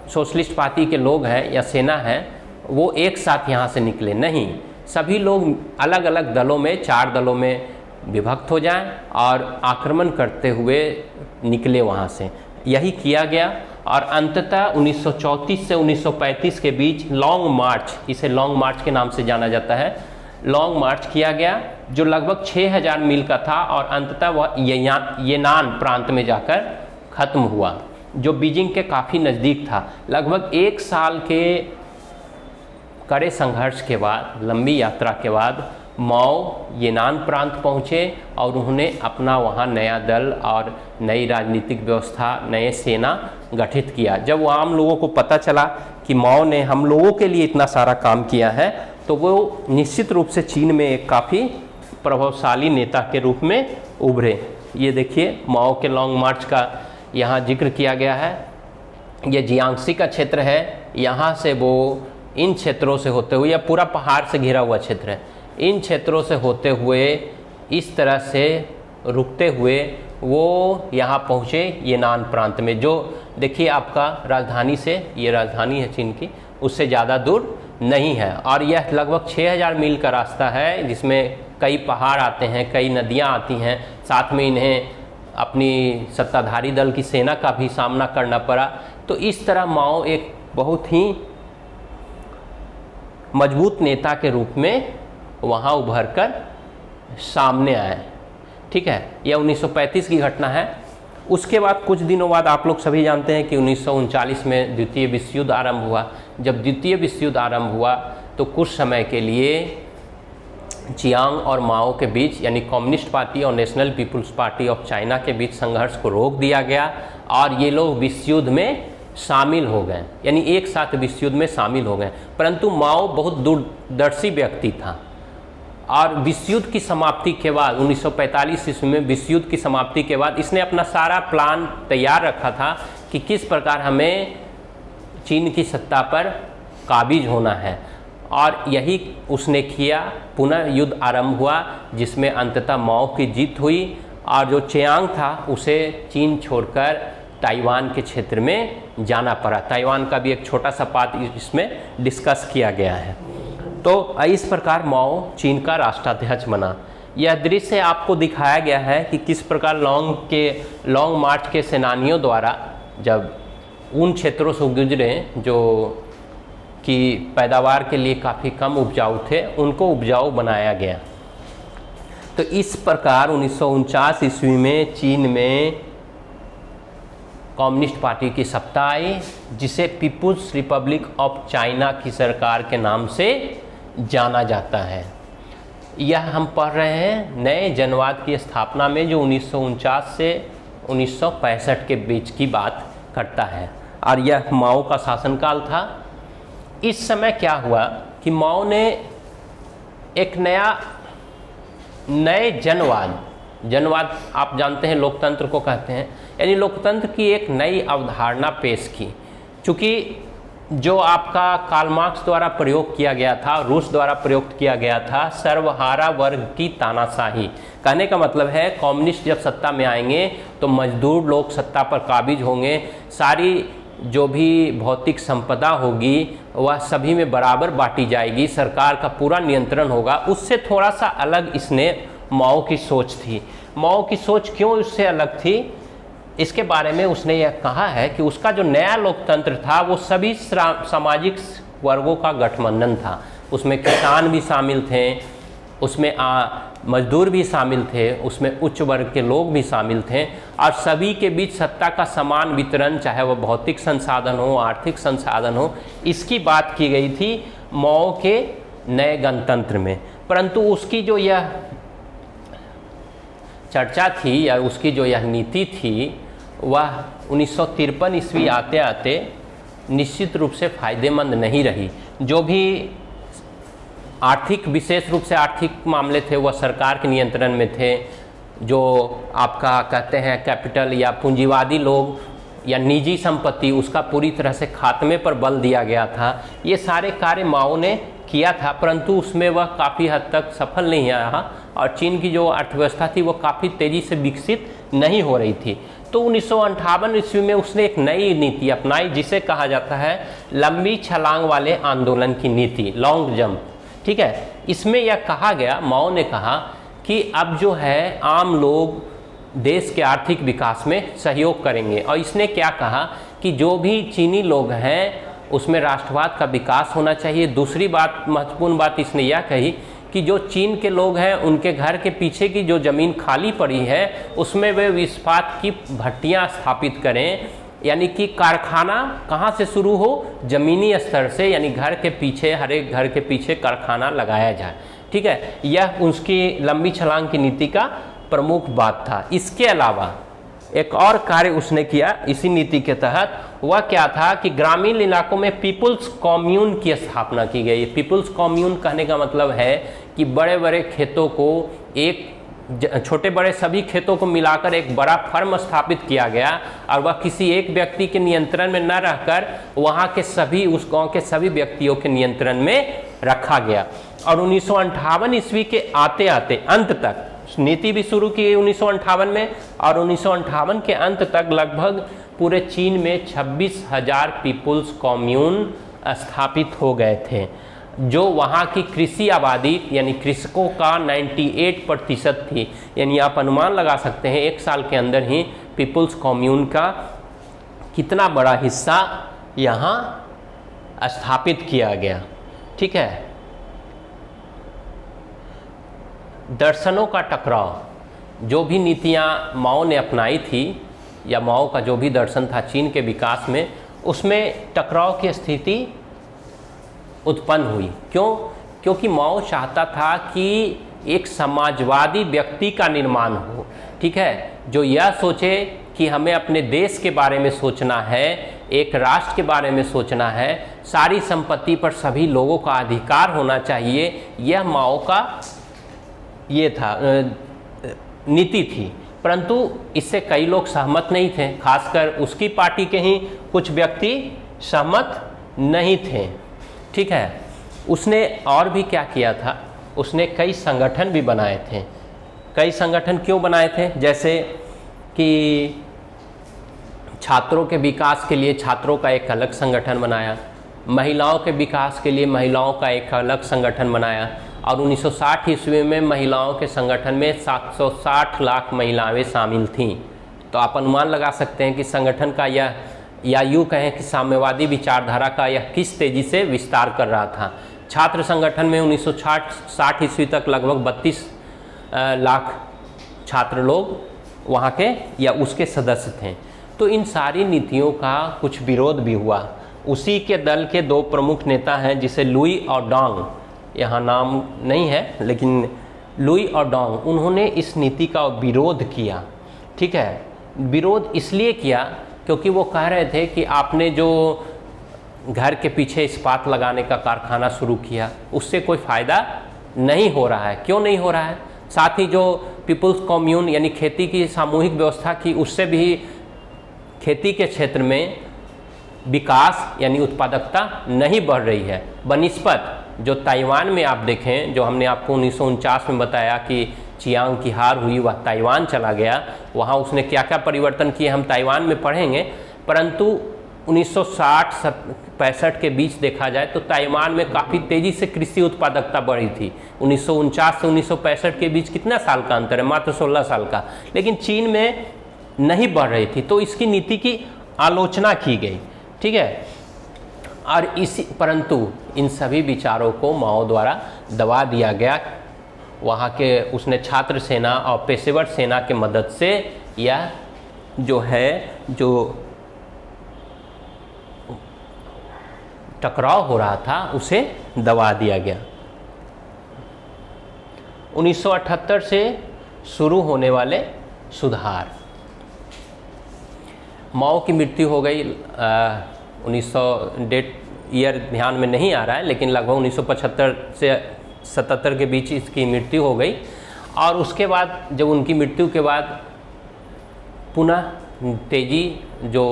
सोशलिस्ट पार्टी के लोग हैं या सेना है वो एक साथ यहाँ से निकले, नहीं, सभी लोग अलग अलग दलों में, 4 दलों में विभक्त हो जाएं और आक्रमण करते हुए निकले वहाँ से। यही किया गया और अंततः 1934 से 1935 के बीच लॉन्ग मार्च, इसे लॉन्ग मार्च के नाम से जाना जाता है, लॉन्ग मार्च किया गया जो लगभग 6000 मील का था और अंततः वह येनान प्रांत में जाकर ख़त्म हुआ, जो बीजिंग के काफ़ी नज़दीक था। लगभग 1 साल के कड़े संघर्ष के बाद, लंबी यात्रा के बाद माओ येनान प्रांत पहुँचे और उन्होंने अपना वहाँ नया दल और नई राजनीतिक व्यवस्था, नए सेना गठित किया। जब वो आम लोगों को पता चला कि माओ ने हम लोगों के लिए इतना सारा काम किया है, तो वो निश्चित रूप से चीन में एक काफ़ी प्रभावशाली नेता के रूप में उभरे। ये देखिए माओ के लॉन्ग मार्च का यहाँ जिक्र किया गया है। ये जियांगसी का क्षेत्र है, यहाँ से वो इन क्षेत्रों से होते हुए, या पूरा पहाड़ से घिरा हुआ क्षेत्र है, इन क्षेत्रों से होते हुए इस तरह से रुकते हुए वो यहाँ पहुँचे येनान प्रांत में, जो देखिए आपका राजधानी से, ये राजधानी है चीन की, उससे ज़्यादा दूर नहीं है। और यह लगभग 6000 मील का रास्ता है, जिसमें कई पहाड़ आते हैं, कई नदियाँ आती हैं, साथ में इन्हें अपनी सत्ताधारी दल की सेना का भी सामना करना पड़ा। तो इस तरह माओ एक बहुत ही मजबूत नेता के रूप में वहाँ उभर कर सामने आए। ठीक है, यह 1935 की घटना है। उसके बाद कुछ दिनों बाद आप लोग सभी जानते हैं कि 1939 में द्वितीय विश्व युद्ध आरंभ हुआ। जब द्वितीय विश्व युद्ध आरंभ हुआ तो कुछ समय के लिए चियांग और माओ के बीच, यानी कम्युनिस्ट पार्टी और national people's party of China के बीच संघर्ष को रोक दिया गया और ये लोग विश्व युद्ध में शामिल हो गए, यानी एक साथ विश्व युद्ध में शामिल हो गए। परंतु माओ बहुत दूरदर्शी व्यक्ति था और विश्व युद्ध की समाप्ति के बाद 1945 ईस्वी में विश्व युद्ध की समाप्ति के बाद इसने अपना सारा प्लान तैयार रखा था कि किस प्रकार हमें चीन की सत्ता पर काबिज होना है, और यही उसने किया। पुनः युद्ध आरंभ हुआ जिसमें अंततः माओ की जीत हुई और जो चियांग था उसे चीन छोड़कर ताइवान के क्षेत्र में जाना पड़ा। ताइवान का भी एक छोटा सा पार्ट इसमें डिस्कस किया गया है। तो इस प्रकार माओ चीन का राष्ट्राध्यक्ष बना। यह दृश्य आपको दिखाया गया है कि किस प्रकार लॉन्ग मार्च के सेनानियों द्वारा जब उन क्षेत्रों से गुजरे जो कि पैदावार के लिए काफ़ी कम उपजाऊ थे, उनको उपजाऊ बनाया गया। तो इस प्रकार 1949 ईस्वी में चीन में कम्युनिस्ट पार्टी की सत्ता आई, जिसे पीपुल्स रिपब्लिक ऑफ चाइना की सरकार के नाम से जाना जाता है। यह हम पढ़ रहे हैं नए जनवाद की स्थापना में, जो 1949 से 1965 के बीच की बात करता है, और यह माओ का शासनकाल था। इस समय क्या हुआ कि माओ ने एक नए जनवाद आप जानते हैं लोकतंत्र को कहते हैं, यानी लोकतंत्र की एक नई अवधारणा पेश की। चूँकि जो आपका कार्ल मार्क्स द्वारा प्रयोग किया गया था, रूस द्वारा प्रयोग किया गया था, सर्वहारा वर्ग की तानाशाही। कहने का मतलब है कम्युनिस्ट जब सत्ता में आएंगे तो मजदूर लोग सत्ता पर काबिज होंगे, सारी जो भी भौतिक संपदा होगी वह सभी में बराबर बांटी जाएगी, सरकार का पूरा नियंत्रण होगा। उससे थोड़ा सा अलग इसने माओ की सोच थी। माओ की सोच क्यों उससे अलग थी, इसके बारे में उसने यह कहा है कि उसका जो नया लोकतंत्र था वो सभी सामाजिक वर्गों का गठबंधन था। उसमें किसान भी शामिल थे, उसमें मजदूर भी शामिल थे, उसमें उच्च वर्ग के लोग भी शामिल थे, और सभी के बीच सत्ता का समान वितरण, चाहे वह भौतिक संसाधन हो, आर्थिक संसाधन हो, इसकी बात की गई थी माओ के नए गणतंत्र में। परंतु उसकी जो यह चर्चा थी या उसकी जो यह नीति थी वह 1953 ईस्वी आते आते निश्चित रूप से फायदेमंद नहीं रही। जो भी आर्थिक, विशेष रूप से आर्थिक मामले थे वह सरकार के नियंत्रण में थे। जो आपका कहते हैं कैपिटल या पूंजीवादी लोग या निजी संपत्ति, उसका पूरी तरह से खात्मे पर बल दिया गया था। ये सारे कार्य माओ ने किया था, परंतु उसमें वह काफ़ी हद तक सफल नहीं रहा और चीन की जो अर्थव्यवस्था थी वो काफ़ी तेज़ी से विकसित नहीं हो रही थी। तो 1958 ईस्वी में उसने एक नई नीति अपनाई जिसे कहा जाता है लंबी छलांग वाले आंदोलन की नीति, लॉन्ग जंप। ठीक है, इसमें यह कहा गया, माओ ने कहा कि अब जो है आम लोग देश के आर्थिक विकास में सहयोग करेंगे। और इसने क्या कहा कि जो भी चीनी लोग हैं उसमें राष्ट्रवाद का विकास होना चाहिए। दूसरी बात, महत्वपूर्ण बात इसने यह कही कि जो चीन के लोग हैं उनके घर के पीछे की जो ज़मीन खाली पड़ी है उसमें वे इस्पात की भट्टियाँ स्थापित करें, यानी कि कारखाना कहाँ से शुरू हो, ज़मीनी स्तर से, यानी घर के पीछे, हर एक घर के पीछे कारखाना लगाया जाए। ठीक है, यह उसकी लंबी छलांग की नीति का प्रमुख बात था। इसके अलावा एक और कार्य उसने किया इसी नीति के तहत, वह क्या था कि ग्रामीण इलाकों में पीपुल्स कॉम्यून की स्थापना की गई। पीपुल्स कॉम्यून कहने का मतलब है कि बड़े बड़े खेतों को, एक छोटे बड़े सभी खेतों को मिलाकर एक बड़ा फर्म स्थापित किया गया और वह किसी एक व्यक्ति के नियंत्रण में न रहकर वहाँ के सभी, उस गांव के सभी व्यक्तियों के नियंत्रण में रखा गया। और 1958 ईस्वी के आते आते अंत तक नीति भी शुरू की 1958 में, और 1958 के अंत तक लगभग पूरे चीन में 26,000 पीपुल्स कॉम्यून स्थापित हो गए थे, जो वहाँ की कृषि आबादी यानी कृषकों का 98% थी। यानी आप अनुमान लगा सकते हैं 1 साल के अंदर ही पीपुल्स कॉम्यून का कितना बड़ा हिस्सा यहाँ स्थापित किया गया। ठीक है। दर्शनों का टकराव, जो भी नीतियाँ माओ ने अपनाई थी या माओ का जो भी दर्शन था चीन के विकास में, उसमें टकराव की स्थिति उत्पन्न हुई। क्यों? क्योंकि माओ चाहता था कि एक समाजवादी व्यक्ति का निर्माण हो, ठीक है, जो यह सोचे कि हमें अपने देश के बारे में सोचना है, एक राष्ट्र के बारे में सोचना है, सारी संपत्ति पर सभी लोगों का अधिकार होना चाहिए। यह माओ का ये था नीति थी। परंतु इससे कई लोग सहमत नहीं थे, खासकर उसकी पार्टी के ही कुछ व्यक्ति सहमत नहीं थे। ठीक है। उसने और भी क्या किया था, उसने कई संगठन भी बनाए थे। कई संगठन क्यों बनाए थे? जैसे कि छात्रों के विकास के लिए छात्रों का एक अलग संगठन बनाया, महिलाओं के विकास के लिए महिलाओं का एक अलग संगठन बनाया, और 1960 ईस्वी में महिलाओं के संगठन में 760 लाख महिलाएं शामिल थीं। तो आप अनुमान लगा सकते हैं कि संगठन का यह, या यूँ कहें कि साम्यवादी विचारधारा का यह किस तेज़ी से विस्तार कर रहा था। छात्र संगठन में 1960 ईस्वी तक लगभग 32 लाख छात्र लोग वहाँ के या उसके सदस्य थे। तो इन सारी नीतियों का कुछ विरोध भी हुआ। उसी के दल के 2 प्रमुख नेता हैं, जिसे लुई और डोंग, यहाँ नाम नहीं है लेकिन लुई और डोंग, उन्होंने इस नीति का विरोध किया। ठीक है। विरोध इसलिए किया क्योंकि वो कह रहे थे कि आपने जो घर के पीछे इस्पात लगाने का कारखाना शुरू किया, उससे कोई फ़ायदा नहीं हो रहा है। क्यों नहीं हो रहा है? साथ ही जो पीपुल्स कॉम्यून यानी खेती की सामूहिक व्यवस्था की, उससे भी खेती के क्षेत्र में विकास यानी उत्पादकता नहीं बढ़ रही है। बनिस्पत जो ताइवान में आप देखें, जो हमने आपको 1949 में बताया कि चियांग की हार हुई, वह ताइवान चला गया, वहाँ उसने क्या क्या परिवर्तन किए हम ताइवान में पढ़ेंगे। परंतु 1960-65 के बीच देखा जाए तो ताइवान में काफ़ी तेज़ी से कृषि उत्पादकता बढ़ी थी। 1949 से 1965 के बीच कितना साल का अंतर है? मात्र 16 साल का। लेकिन चीन में नहीं बढ़ रही थी, तो इसकी नीति की आलोचना की गई। ठीक है। और परंतु इन सभी विचारों को माओ द्वारा दबा दिया गया। वहाँ के उसने छात्र सेना और पेशेवर सेना के मदद से यह जो है जो टकराव हो रहा था उसे दबा दिया गया। 1978 से शुरू होने वाले सुधार। माओ की मृत्यु हो गई 1900 डेट ईयर ध्यान में नहीं आ रहा है, लेकिन लगभग 1975 से 77 के बीच इसकी मृत्यु हो गई। और उसके बाद जब उनकी मृत्यु के बाद पुनः तेजी जो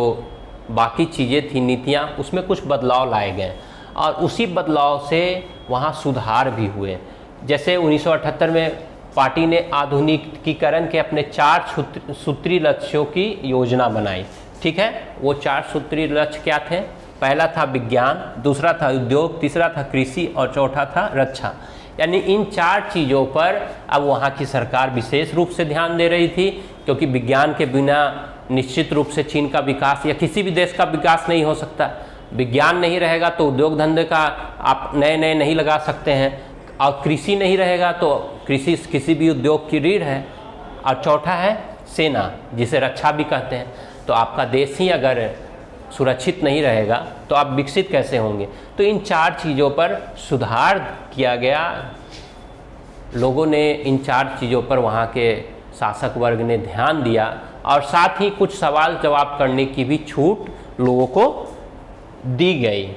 बाकी चीज़ें थी, नीतियाँ, उसमें कुछ बदलाव लाए गए और उसी बदलाव से वहाँ सुधार भी हुए। जैसे 1978 में पार्टी ने आधुनिकीकरण के अपने 4 सूत्री लक्ष्यों की योजना बनाई। ठीक है। वो 4 सूत्री लक्ष्य क्या थे? पहला था विज्ञान, दूसरा था उद्योग, तीसरा था कृषि और चौथा था रक्षा। यानी इन 4 चीज़ों पर अब वहाँ की सरकार विशेष रूप से ध्यान दे रही थी, क्योंकि विज्ञान के बिना निश्चित रूप से चीन का विकास या किसी भी देश का विकास नहीं हो सकता। विज्ञान नहीं रहेगा तो उद्योग धंधे का आप नए नए नहीं लगा सकते हैं, और कृषि नहीं रहेगा तो कृषि किसी भी उद्योग की रीढ़ है, और चौथा है सेना, जिसे रक्षा भी कहते हैं। तो आपका देश ही अगर सुरक्षित नहीं रहेगा तो आप विकसित कैसे होंगे? तो इन 4 चीज़ों पर सुधार किया गया। लोगों ने इन 4 चीज़ों पर वहाँ के शासक वर्ग ने ध्यान दिया, और साथ ही कुछ सवाल जवाब करने की भी छूट लोगों को दी गई।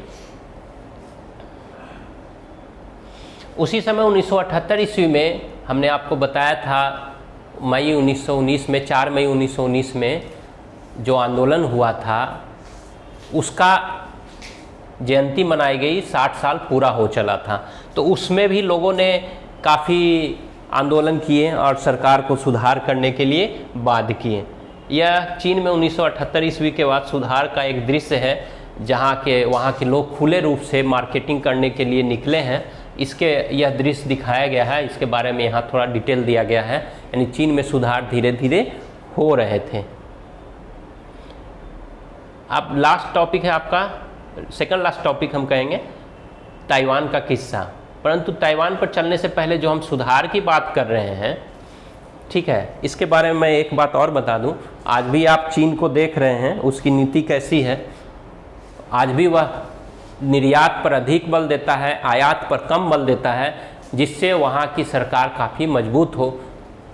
उसी समय 1978 ईस्वी में हमने आपको बताया था, मई 1919 में 4 मई 1919 में जो आंदोलन हुआ था उसका जयंती मनाई गई, 60 साल पूरा हो चला था। तो उसमें भी लोगों ने काफ़ी आंदोलन किए और सरकार को सुधार करने के लिए बाध्य किए। यह चीन में 1978 ईस्वी के बाद सुधार का एक दृश्य है, जहाँ के वहाँ के लोग खुले रूप से मार्केटिंग करने के लिए निकले हैं। इसके यह दृश्य दिखाया गया है, इसके बारे में यहाँ थोड़ा डिटेल दिया गया है। यानी चीन में सुधार धीरे धीरे हो रहे थे। अब लास्ट टॉपिक है आपका, सेकंड लास्ट टॉपिक हम कहेंगे ताइवान का किस्सा। परंतु ताइवान पर चलने से पहले जो हम सुधार की बात कर रहे हैं, ठीक है, इसके बारे में मैं एक बात और बता दूं। आज भी आप चीन को देख रहे हैं, उसकी नीति कैसी है। आज भी वह निर्यात पर अधिक बल देता है, आयात पर कम बल देता है, जिससे वहाँ की सरकार काफ़ी मजबूत हो।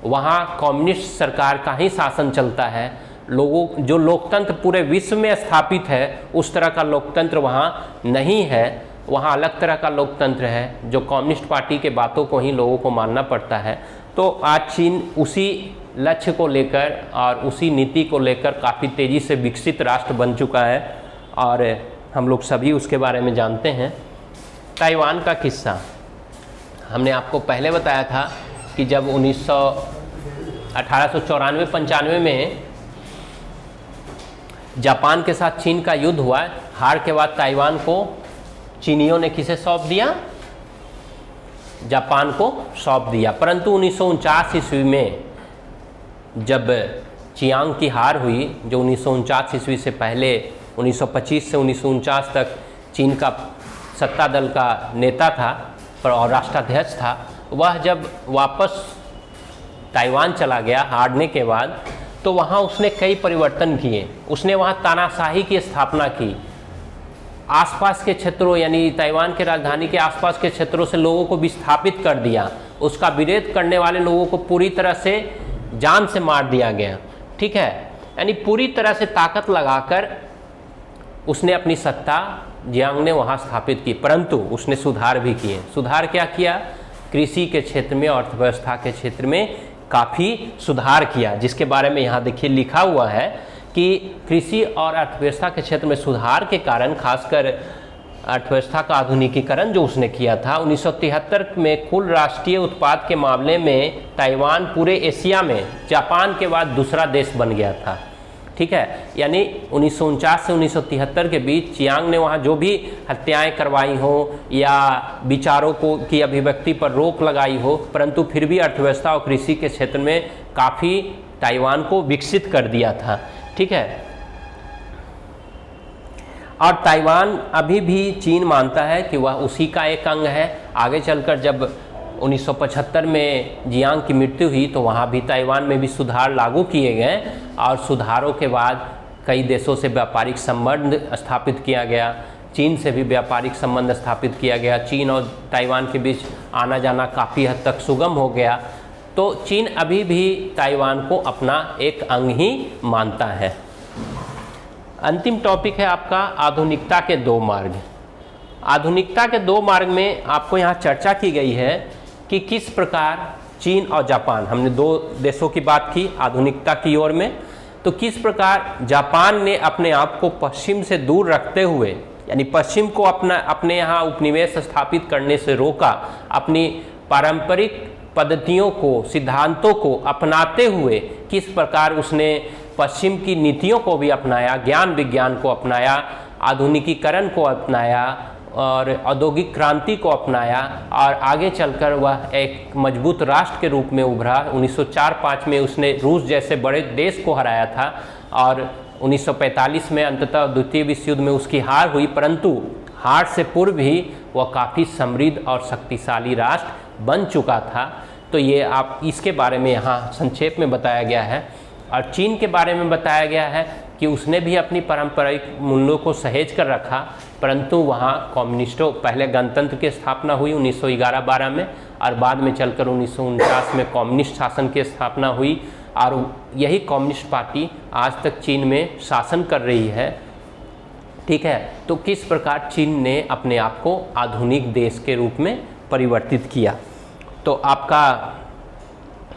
वहाँ कम्युनिस्ट सरकार का ही शासन चलता है। लोगों जो लोकतंत्र पूरे विश्व में स्थापित है, उस तरह का लोकतंत्र वहाँ नहीं है। वहाँ अलग तरह का लोकतंत्र है, जो कम्युनिस्ट पार्टी के बातों को ही लोगों को मानना पड़ता है। तो आज चीन उसी लक्ष्य को लेकर और उसी नीति को लेकर काफ़ी तेज़ी से विकसित राष्ट्र बन चुका है, और हम लोग सभी उसके बारे में जानते हैं। ताइवान का किस्सा हमने आपको पहले बताया था कि जब 1894-95 में जापान के साथ चीन का युद्ध हुआ, हार के बाद ताइवान को चीनियों ने किसे सौंप दिया? जापान को सौंप दिया। परंतु 1949 ईस्वी में जब चियांग की हार हुई, जो 1949 ईस्वी से पहले 1925 से 1949 तक चीन का सत्ता दल का नेता था और राष्ट्राध्यक्ष था, वह जब वापस ताइवान चला गया हारने के बाद, तो वहाँ उसने कई परिवर्तन किए। उसने वहाँ तानाशाही की स्थापना की। आसपास के क्षेत्रों, यानी ताइवान के राजधानी के आसपास के क्षेत्रों से लोगों को विस्थापित कर दिया। उसका विरोध करने वाले लोगों को पूरी तरह से जान से मार दिया गया। ठीक है, यानी पूरी तरह से ताकत लगाकर उसने अपनी सत्ता जियांग ने वहाँ स्थापित की। परंतु उसने सुधार भी किए। सुधार क्या किया? कृषि के क्षेत्र में, अर्थव्यवस्था के क्षेत्र में काफ़ी सुधार किया, जिसके बारे में यहाँ देखिए लिखा हुआ है कि कृषि और अर्थव्यवस्था के क्षेत्र में सुधार के कारण, खासकर अर्थव्यवस्था का आधुनिकीकरण जो उसने किया था, 1973 में कुल राष्ट्रीय उत्पाद के मामले में ताइवान पूरे एशिया में जापान के बाद दूसरा देश बन गया था। ठीक है, यानी 1949 से 1973 के बीच चियांग ने वहाँ जो भी हत्याएं करवाई हो या विचारों को की अभिव्यक्ति पर रोक लगाई हो, परंतु फिर भी अर्थव्यवस्था और कृषि के क्षेत्र में काफ़ी ताइवान को विकसित कर दिया था। ठीक है, और ताइवान अभी भी चीन मानता है कि वह उसी का एक अंग है। आगे चलकर जब 1975 में जियांग की मृत्यु हुई, तो वहाँ भी ताइवान में भी सुधार लागू किए गए, और सुधारों के बाद कई देशों से व्यापारिक संबंध स्थापित किया गया। चीन से भी व्यापारिक संबंध स्थापित किया गया। चीन और ताइवान के बीच आना जाना काफ़ी हद तक सुगम हो गया। तो चीन अभी भी ताइवान को अपना एक अंग ही मानता है। अंतिम टॉपिक है आपका आधुनिकता के दो मार्ग। आधुनिकता के दो मार्ग में आपको यहाँ चर्चा की गई है कि किस प्रकार चीन और जापान, हमने दो देशों की बात की आधुनिकता की ओर में, तो किस प्रकार जापान ने अपने आप को पश्चिम से दूर रखते हुए, यानी पश्चिम को अपने यहाँ उपनिवेश स्थापित करने से रोका, अपनी पारंपरिक पद्धतियों को, सिद्धांतों को अपनाते हुए किस प्रकार उसने पश्चिम की नीतियों को भी अपनाया, ज्ञान विज्ञान को अपनाया, आधुनिकीकरण को अपनाया और औद्योगिक क्रांति को अपनाया, और आगे चलकर वह एक मजबूत राष्ट्र के रूप में उभरा। 1904-05 में उसने रूस जैसे बड़े देश को हराया था, और 1945 में अंततः द्वितीय विश्व युद्ध में उसकी हार हुई, परंतु हार से पूर्व भी वह काफ़ी समृद्ध और शक्तिशाली राष्ट्र बन चुका था। तो ये आप इसके बारे में यहाँ संक्षेप में बताया गया है। और चीन के बारे में बताया गया है कि उसने भी अपनी पारंपरिक मूल्यों को सहेज कर रखा, परंतु वहाँ कम्युनिस्टों, पहले गणतंत्र की स्थापना हुई 1911-12 में, और बाद में चलकर 1949 में कम्युनिस्ट शासन की स्थापना हुई, और यही कम्युनिस्ट पार्टी आज तक चीन में शासन कर रही है। ठीक है, तो किस प्रकार चीन ने अपने आप को आधुनिक देश के रूप में परिवर्तित किया। तो आपका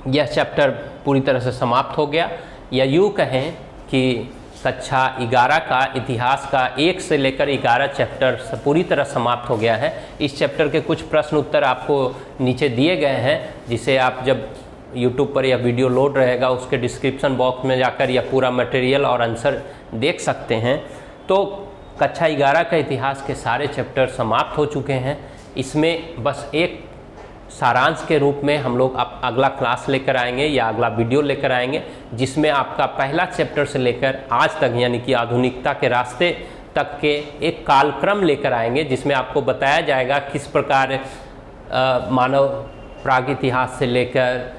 यह चैप्टर पूरी तरह से समाप्त हो गया, या यूँ कहें कि कक्षा 11 का इतिहास का 1 से लेकर 11 चैप्टर पूरी तरह समाप्त हो गया है। इस चैप्टर के कुछ प्रश्न उत्तर आपको नीचे दिए गए हैं, जिसे आप जब YouTube पर यह वीडियो लोड रहेगा उसके डिस्क्रिप्शन बॉक्स में जाकर यह पूरा मटेरियल और आंसर देख सकते हैं। तो कक्षा 11 का इतिहास के सारे चैप्टर समाप्त हो चुके हैं। इसमें बस एक सारांश के रूप में हम लोग अब अगला क्लास लेकर आएंगे या अगला वीडियो लेकर आएंगे, जिसमें आपका पहला चैप्टर से लेकर आज तक यानी कि आधुनिकता के रास्ते तक के एक कालक्रम लेकर आएंगे, जिसमें आपको बताया जाएगा किस प्रकार मानव प्राग इतिहास से लेकर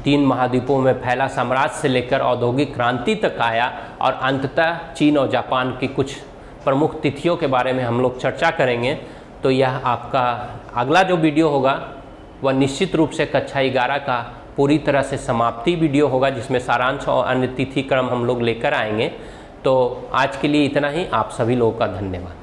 3 महाद्वीपों में फैला साम्राज्य से लेकर औद्योगिक क्रांति तक आया, और अंततः चीन और जापान की कुछ प्रमुख तिथियों के बारे में हम लोग चर्चा करेंगे। तो यह आपका अगला जो वीडियो होगा वह निश्चित रूप से कक्षा 11 का पूरी तरह से समाप्ति वीडियो होगा, जिसमें सारांश और अन्य तिथि क्रम हम लोग लेकर आएंगे। तो आज के लिए इतना ही। आप सभी लोगों का धन्यवाद।